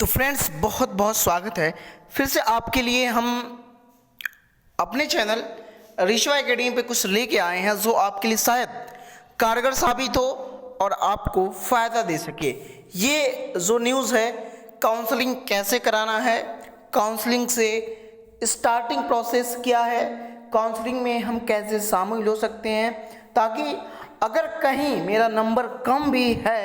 तो फ्रेंड्स, बहुत बहुत स्वागत है फिर से आपके लिए। हम अपने चैनल ऋषवा एकेडमी पे कुछ लेके आए हैं जो आपके लिए शायद कारगर साबित हो और आपको फ़ायदा दे सके। ये जो न्यूज़ है, काउंसलिंग कैसे कराना है, काउंसलिंग से स्टार्टिंग प्रोसेस क्या है, काउंसलिंग में हम कैसे शामिल हो सकते हैं, ताकि अगर कहीं मेरा नंबर कम भी है,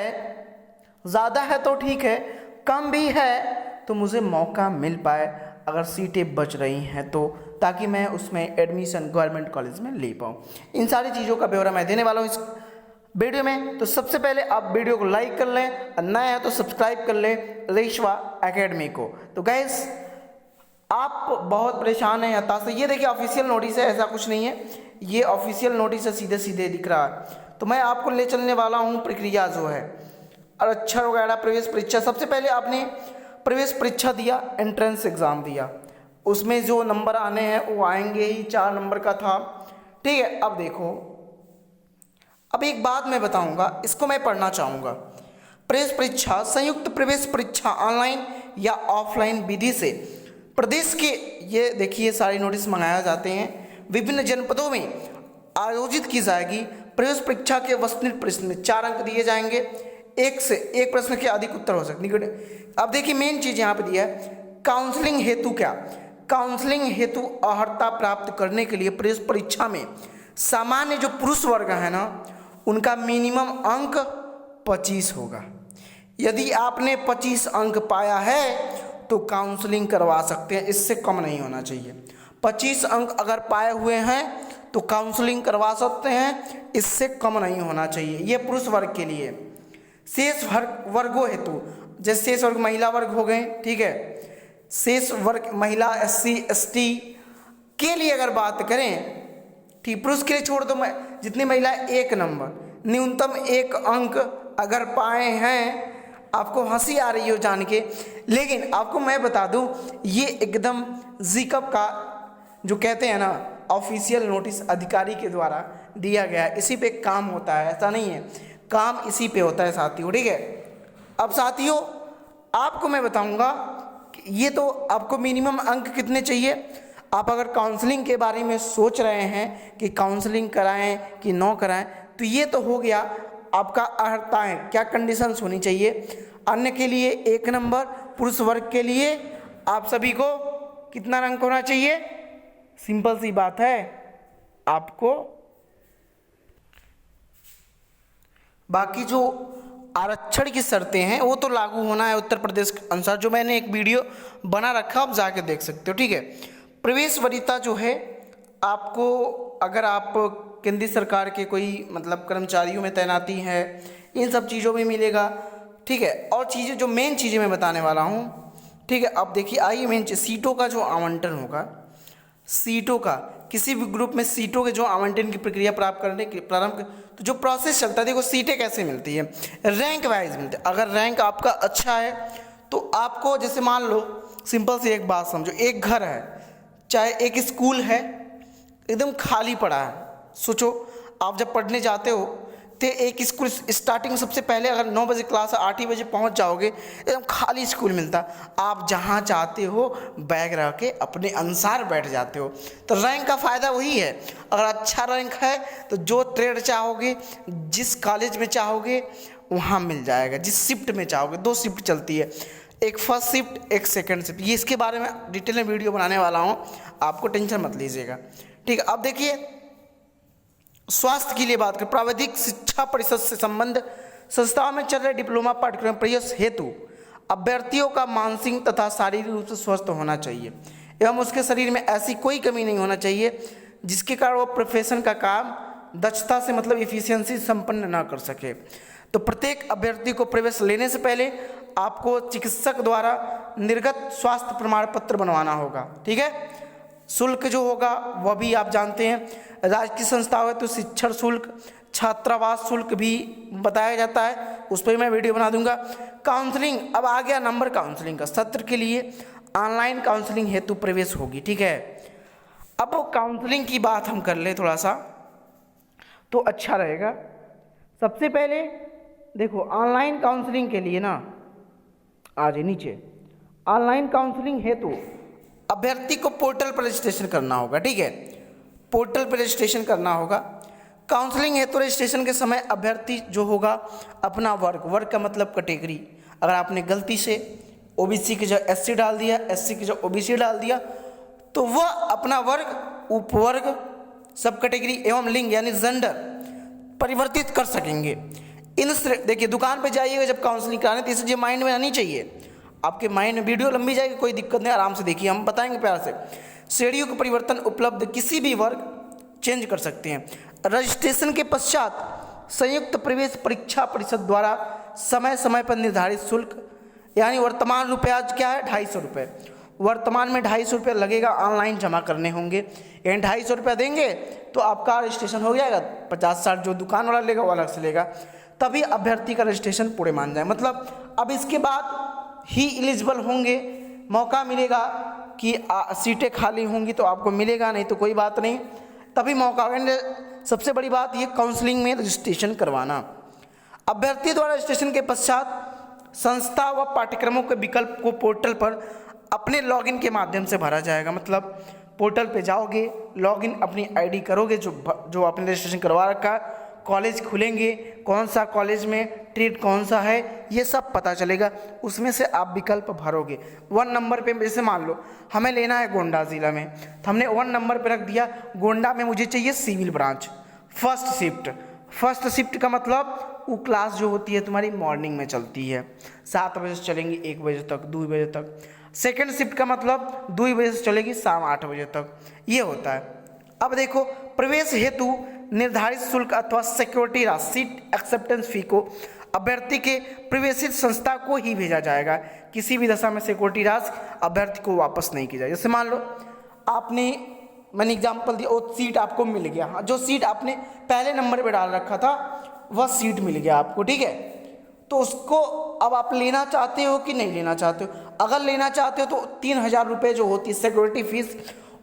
ज़्यादा है तो ठीक है, कम भी है तो मुझे मौका मिल पाए अगर सीटें बच रही हैं तो, ताकि मैं उसमें एडमिशन गवर्नमेंट कॉलेज में ले पाऊँ। इन सारी चीज़ों का ब्यौरा मैं देने वाला हूँ इस वीडियो में। तो सबसे पहले आप वीडियो को लाइक कर लें और नया है तो सब्सक्राइब कर लें ऋषवा एकेडमी को। तो गाइस, आप बहुत परेशान हैं हताश से, ये देखिए ऑफिशियल नोटिस है, ऐसा कुछ नहीं है, ये ऑफिशियल नोटिस है, सीधे सीधे दिख रहा है। तो मैं आपको ले चलने वाला हूँ प्रक्रिया जो है और अक्षर वगैरह प्रवेश परीक्षा। सबसे पहले आपने प्रवेश परीक्षा दिया, एंट्रेंस एग्ज़ाम दिया, उसमें जो नंबर आने हैं वो आएंगे ही, 4 नंबर का था, ठीक है। अब देखो, अब एक बात मैं बताऊंगा, इसको मैं पढ़ना चाहूँगा। प्रवेश परीक्षा, संयुक्त प्रवेश परीक्षा ऑनलाइन या ऑफलाइन विधि से प्रदेश के, ये देखिए सारे नोटिस मंगाया जाते हैं, विभिन्न जनपदों में आयोजित की जाएगी। प्रवेश परीक्षा के वस्तुनिष्ठ प्रश्न में 4 अंक दिए जाएंगे, एक से एक प्रश्न के अधिक उत्तर हो सकते हैं। अब देखिए मेन चीज यहाँ पे दिया है, काउंसलिंग हेतु क्या, काउंसलिंग हेतु अर्हता प्राप्त करने के लिए प्रवेश परीक्षा में सामान्य जो पुरुष वर्ग है ना, उनका मिनिमम अंक 25 होगा। यदि आपने 25 अंक पाया है तो काउंसलिंग करवा सकते हैं, इससे कम नहीं होना चाहिए। 25 अंक अगर पाए हुए हैं तो काउंसलिंग करवा सकते हैं, इससे कम नहीं होना चाहिए। ये पुरुष वर्ग के लिए। शेष वर्गों हेतु, जैसे शेष वर्ग महिला वर्ग हो गए, ठीक है, शेष वर्ग महिला SC ST के लिए अगर बात करें, ठीक, पुरुष के लिए छोड़ दो, जितनी महिला 1 नंबर, न्यूनतम 1 अंक अगर पाए हैं, आपको हंसी आ रही हो जान के, लेकिन आपको मैं बता दूं, ये एकदम जीकअप का जो कहते हैं ना, ऑफिशियल नोटिस अधिकारी के द्वारा दिया गया है, इसी पे काम होता है, ऐसा नहीं है, काम इसी पे होता है साथियों, ठीक है। अब साथियों, आपको मैं बताऊंगा कि ये तो आपको मिनिमम अंक कितने चाहिए। आप अगर काउंसलिंग के बारे में सोच रहे हैं कि काउंसलिंग कराएं कि नो कराएं, तो ये तो हो गया आपका अर्हताएं, क्या कंडीशंस होनी चाहिए। अन्य के लिए 1 नंबर, पुरुष वर्ग के लिए आप सभी को कितना अंक होना चाहिए, सिंपल सी बात है, आपको बाकी जो आरक्षण की शर्तें हैं वो तो लागू होना है उत्तर प्रदेश के अनुसार, जो मैंने एक वीडियो बना रखा, आप जाके देख सकते हो, ठीक है। प्रवेश वरीयता जो है, आपको अगर आप केंद्रीय सरकार के कोई मतलब कर्मचारियों में तैनाती है, इन सब चीज़ों में मिलेगा, ठीक है। और चीज़ें जो मेन चीज़ें मैं बताने वाला हूँ, ठीक है। अब देखिए, आइए मेन चीज़, सीटों का जो आवंटन होगा, सीटों का, किसी भी ग्रुप में सीटों के जो आवंटन की प्रक्रिया प्राप्त करने के प्रारंभ, तो जो प्रोसेस चलता है, देखो सीटें कैसे मिलती है, रैंक वाइज मिलती है। अगर रैंक आपका अच्छा है तो आपको, जैसे मान लो सिंपल सी एक बात समझो, एक घर है, चाहे एक स्कूल है, एकदम खाली पड़ा है, सोचो आप जब पढ़ने जाते हो तो एक स्कूल स्टार्टिंग सबसे पहले अगर 9 बजे क्लास है, 8 ही बजे पहुंच जाओगे, एकदम खाली स्कूल मिलता, आप जहां चाहते हो बैग रख के अपने अनुसार बैठ जाते हो। तो रैंक का फ़ायदा वही है, अगर अच्छा रैंक है तो जो ट्रेड चाहोगे, जिस कॉलेज में चाहोगे वहाँ मिल जाएगा, जिस शिफ्ट में चाहोगे। 2 शिफ्ट चलती है, एक फर्स्ट शिफ्ट, एक सेकेंड शिफ्ट, ये इसके बारे में डिटेल में वीडियो बनाने वाला हूँ, आपको टेंशन मत लीजिएगा, ठीक है। अब देखिए, स्वास्थ्य के लिए बात करें, प्राविधिक शिक्षा परिषद से संबंध संस्थाओं में चल रहे डिप्लोमा पाठ्यक्रम प्रवेश हेतु अभ्यर्थियों का मानसिक तथा शारीरिक रूप से स्वस्थ होना चाहिए एवं उसके शरीर में ऐसी कोई कमी नहीं होना चाहिए जिसके कारण वो प्रोफेशन का काम दक्षता से मतलब इफिशियंसी संपन्न ना कर सके। तो प्रत्येक अभ्यर्थी को प्रवेश लेने से पहले आपको चिकित्सक द्वारा निर्गत स्वास्थ्य प्रमाण पत्र बनवाना होगा, ठीक है। शुल्क जो होगा वह भी आप जानते हैं, राजकीय संस्थाओं है तो शिक्षण शुल्क, छात्रावास शुल्क भी बताया जाता है, उस पर मैं वीडियो बना दूंगा। काउंसलिंग, अब आ गया नंबर काउंसलिंग का, सत्र के लिए ऑनलाइन काउंसलिंग हेतु प्रवेश होगी, ठीक है। अब काउंसलिंग की बात हम कर ले थोड़ा सा तो अच्छा रहेगा। सबसे पहले देखो, ऑनलाइन काउंसलिंग के लिए ना, आ जाए नीचे, ऑनलाइन काउंसलिंग हेतु अभ्यर्थी को पोर्टल पर रजिस्ट्रेशन करना होगा। ठीक है, पोर्टल पर रजिस्ट्रेशन करना होगा। काउंसलिंग हेतु रजिस्ट्रेशन के समय अभ्यर्थी जो होगा अपना वर्ग का मतलब कैटेगरी, अगर आपने गलती से ओबीसी की जगह एससी डाल दिया, एससी की जगह ओबीसी डाल दिया, तो वह अपना वर्ग, उपवर्ग, सब कैटेगरी एवं लिंग यानी जेंडर परिवर्तित कर सकेंगे। देखिए, दुकान पे जाइएगा जब काउंसलिंग कराने, तो इसे जो माइंड में आनी चाहिए आपके माइंड में। वीडियो लंबी जाएगी, कोई दिक्कत नहीं, आराम से देखिए, हम बताएंगे प्यार से। श्रेणियों का परिवर्तन उपलब्ध, किसी भी वर्ग चेंज कर सकते हैं। रजिस्ट्रेशन के पश्चात संयुक्त प्रवेश परीक्षा परिषद द्वारा समय समय पर निर्धारित शुल्क, यानी वर्तमान रुपया क्या है 250 रुपये, वर्तमान में 250 रुपये लगेगा, ऑनलाइन जमा करने होंगे। यानी 250 रुपया देंगे तो आपका रजिस्ट्रेशन हो जाएगा। 50-60 जो दुकान वाला लेगा वो अलग से लेगा, तभी अभ्यर्थी का रजिस्ट्रेशन पूरे मान जाए। मतलब अब इसके बाद ही एलिजिबल होंगे, मौका मिलेगा कि सीटें खाली होंगी तो आपको मिलेगा, नहीं तो कोई बात नहीं, तभी मौका। सबसे बड़ी बात ये काउंसलिंग में रजिस्ट्रेशन करवाना। अभ्यर्थी द्वारा रजिस्ट्रेशन के पश्चात संस्था व पाठ्यक्रमों के विकल्प को पोर्टल पर अपने लॉगिन के माध्यम से भरा जाएगा। मतलब पोर्टल पे जाओगे, लॉगिन अपनी आईडी करोगे, जो आपने रजिस्ट्रेशन करवा रखा है, कॉलेज खुलेंगे, कौन सा कॉलेज में ट्रेड कौन सा है ये सब पता चलेगा, उसमें से आप विकल्प भरोगे। 1 नंबर पे जैसे मान लो हमें लेना है गोंडा ज़िला में, तो हमने 1 नंबर पे रख दिया गोंडा में मुझे चाहिए civil branch first shift. First shift का मतलब वो क्लास जो होती है तुम्हारी मॉर्निंग में चलती है, 7 बजे से चलेंगी 1 बजे तक, 2 बजे तक। सेकेंड शिफ्ट का मतलब 2 बजे से चलेगी शाम 8 बजे तक, ये होता है। अब देखो, प्रवेश हेतु निर्धारित शुल्क अथवा सिक्योरिटी राशि, सीट एक्सेप्टेंस फी को अभ्यर्थी के प्रवेशित संस्था को ही भेजा जाएगा। किसी भी दशा में सिक्योरिटी राशि अभ्यर्थी को वापस नहीं की जाएगी। जैसे मान लो आपने, मैंने एग्जाम्पल दिया, वो सीट आपको मिल गया, जो सीट आपने पहले नंबर पे डाल रखा था वह सीट मिल गया आपको, ठीक है, तो उसको अब आप लेना चाहते हो कि नहीं लेना चाहते हो। अगर लेना चाहते हो तो 3000 रुपये जो होती है सिक्योरिटी फीस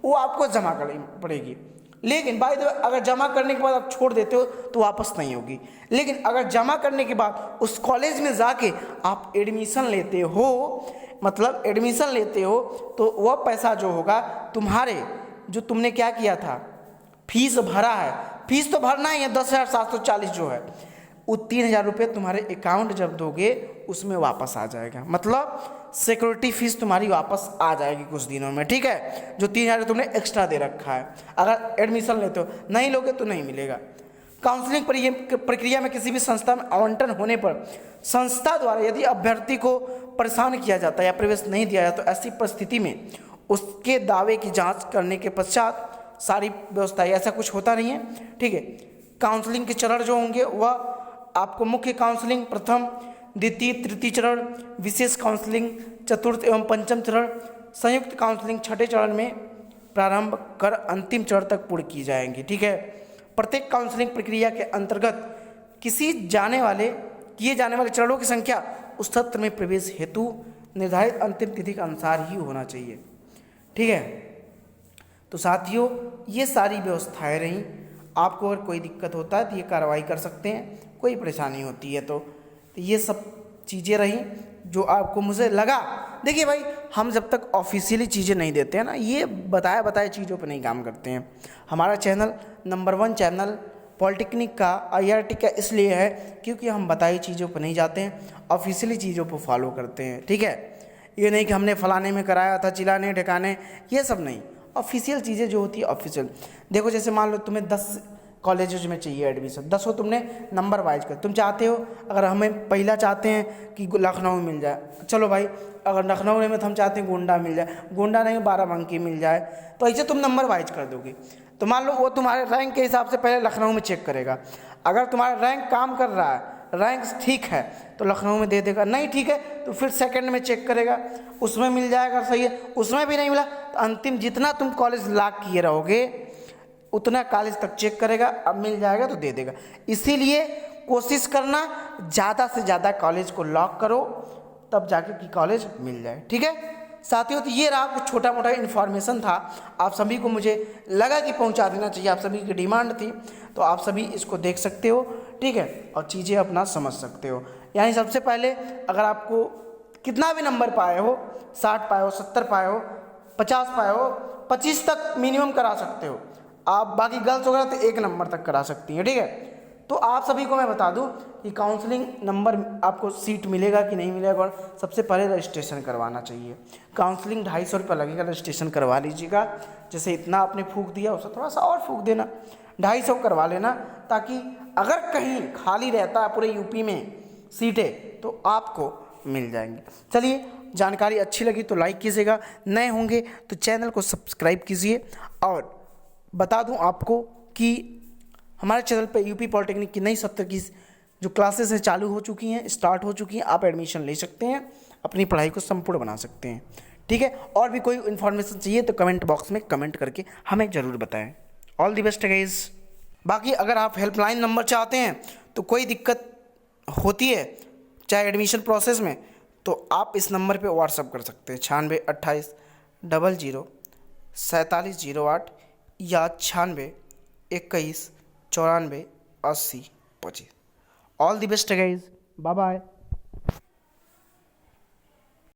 वो आपको जमा करनी पड़ेगी। लेकिन बाय द वे अगर जमा करने के बाद आप छोड़ देते हो तो वापस नहीं होगी। लेकिन अगर जमा करने के बाद उस कॉलेज में जाके आप एडमिशन लेते हो, मतलब एडमिशन लेते हो, तो वह पैसा जो होगा तुम्हारे, जो तुमने क्या किया था, फीस भरा है, फीस तो भरना ही है 10,740 जो है, वो 3000 रुपये तुम्हारे अकाउंट जब दोगे उसमें वापस आ जाएगा। मतलब सिक्योरिटी फीस तुम्हारी वापस आ जाएगी कुछ दिनों में, ठीक है, जो 3000 तुमने एक्स्ट्रा दे रखा है। अगर एडमिशन लेते हो, नहीं लोगे तो नहीं मिलेगा। काउंसलिंग प्रक्रिया में किसी भी संस्था में आवंटन होने पर संस्था द्वारा यदि अभ्यर्थी को परेशान किया जाता है या प्रवेश नहीं दिया जाता, तो ऐसी परिस्थिति में उसके दावे की जाँच करने के पश्चात सारी व्यवस्था, ऐसा कुछ होता नहीं है, ठीक है। काउंसलिंग के चरण जो होंगे वह आपको मुख्य काउंसलिंग प्रथम, द्वितीय, तृतीय चरण, विशेष काउंसलिंग चतुर्थ एवं पंचम चरण, संयुक्त काउंसलिंग छठे चरण में प्रारंभ कर अंतिम चरण तक पूर्ण की जाएंगी, ठीक है। प्रत्येक काउंसलिंग प्रक्रिया के अंतर्गत किए जाने वाले चरणों की संख्या उस सत्र में प्रवेश हेतु निर्धारित अंतिम तिथि के अनुसार ही होना चाहिए, ठीक है। तो साथियों, ये सारी व्यवस्थाएं रहीं। आपको अगर कोई दिक्कत होता है तो ये कार्रवाई कर सकते हैं, कोई परेशानी होती है तो ये सब चीज़ें रहीं जो आपको मुझे लगा। देखिए भाई, हम जब तक ऑफिशियली चीज़ें नहीं देते हैं ना, ये बताए चीज़ों पर नहीं काम करते हैं। हमारा चैनल नंबर 1 चैनल पॉलिटेक्निक का, IRT का इसलिए है क्योंकि हम बताई चीज़ों पर नहीं जाते हैं, ऑफिशियली चीज़ों पर फॉलो करते हैं, ठीक है। ये नहीं कि हमने फलाने में कराया था, चिलाने ठिकाने, ये सब नहीं। ऑफिशियल चीज़ें जो होती है ऑफिशियल। देखो, जैसे मान लो तुम्हें 10 कॉलेजेस में चाहिए एडमिशन, 10 हो तुमने नंबर वाइज कर, तुम चाहते हो अगर हमें पहला चाहते हैं कि लखनऊ में मिल जाए, चलो भाई, अगर लखनऊ में तो हम चाहते हैं गोंडा मिल जाए, गोंडा नहीं बाराबंकी मिल जाए, तो ऐसे तुम नंबर वाइज कर दोगे। तो मान लो वो तुम्हारे रैंक के हिसाब से पहले लखनऊ में चेक करेगा, अगर तुम्हारा रैंक काम कर रहा है, रैंक ठीक है तो लखनऊ में दे देगा, नहीं ठीक है तो फिर सेकंड में चेक करेगा, उसमें मिल जाएगा, सही है, उसमें भी नहीं मिला तो अंतिम जितना तुम कॉलेज लॉक किए रहोगे उतना कॉलेज तक चेक करेगा, अब मिल जाएगा तो दे देगा। इसीलिए कोशिश करना ज़्यादा से ज़्यादा कॉलेज को लॉक करो, तब जाके कि कॉलेज मिल जाए, ठीक है साथियों। तो ये रहा कुछ छोटा मोटा इन्फॉर्मेशन था, आप सभी को मुझे लगा कि पहुंचा देना चाहिए, आप सभी की डिमांड थी, तो आप सभी इसको देख सकते हो, ठीक है, और चीज़ें अपना समझ सकते हो। यानी सबसे पहले अगर आपको कितना भी नंबर पाए हो 60 पाए हो, 70 पाए हो, 50 पाए हो, 25 तक मिनिमम करा सकते हो आप। बाकी गर्ल्स वगैरह तो 1 नंबर तक करा सकती हैं, ठीक है। तो आप सभी को मैं बता दूं कि काउंसलिंग नंबर आपको सीट मिलेगा कि नहीं मिलेगा, और सबसे पहले रजिस्ट्रेशन करवाना चाहिए। काउंसलिंग 250 रुपये लगेगा, रजिस्ट्रेशन करवा लीजिएगा। जैसे इतना आपने फूंक दिया उससे थोड़ा सा और फूंक देना, 250 करवा लेना, ताकि अगर कहीं खाली रहता है पूरे यूपी में सीटें तो आपको मिल जाएंगी। चलिए, जानकारी अच्छी लगी तो लाइक कीजिएगा, नए होंगे तो चैनल को सब्सक्राइब कीजिए। और बता दूं आपको कि हमारे चैनल पे यूपी पॉलिटेक्निक की नई सत्र की जो क्लासेस हैं चालू हो चुकी हैं, स्टार्ट हो चुकी हैं। आप एडमिशन ले सकते हैं, अपनी पढ़ाई को संपूर्ण बना सकते हैं, ठीक है। और भी कोई इन्फॉर्मेशन चाहिए तो कमेंट बॉक्स में कमेंट करके हमें ज़रूर बताएं। All the best guys. बाकी अगर आप हेल्पलाइन नंबर चाहते हैं तो कोई दिक्कत होती है चाहे एडमिशन प्रोसेस में, तो आप इस नंबर पे व्हाट्सअप कर सकते हैं 96 28 00 47 08 या 96 21 94 80 25। All the best guys, bye bye.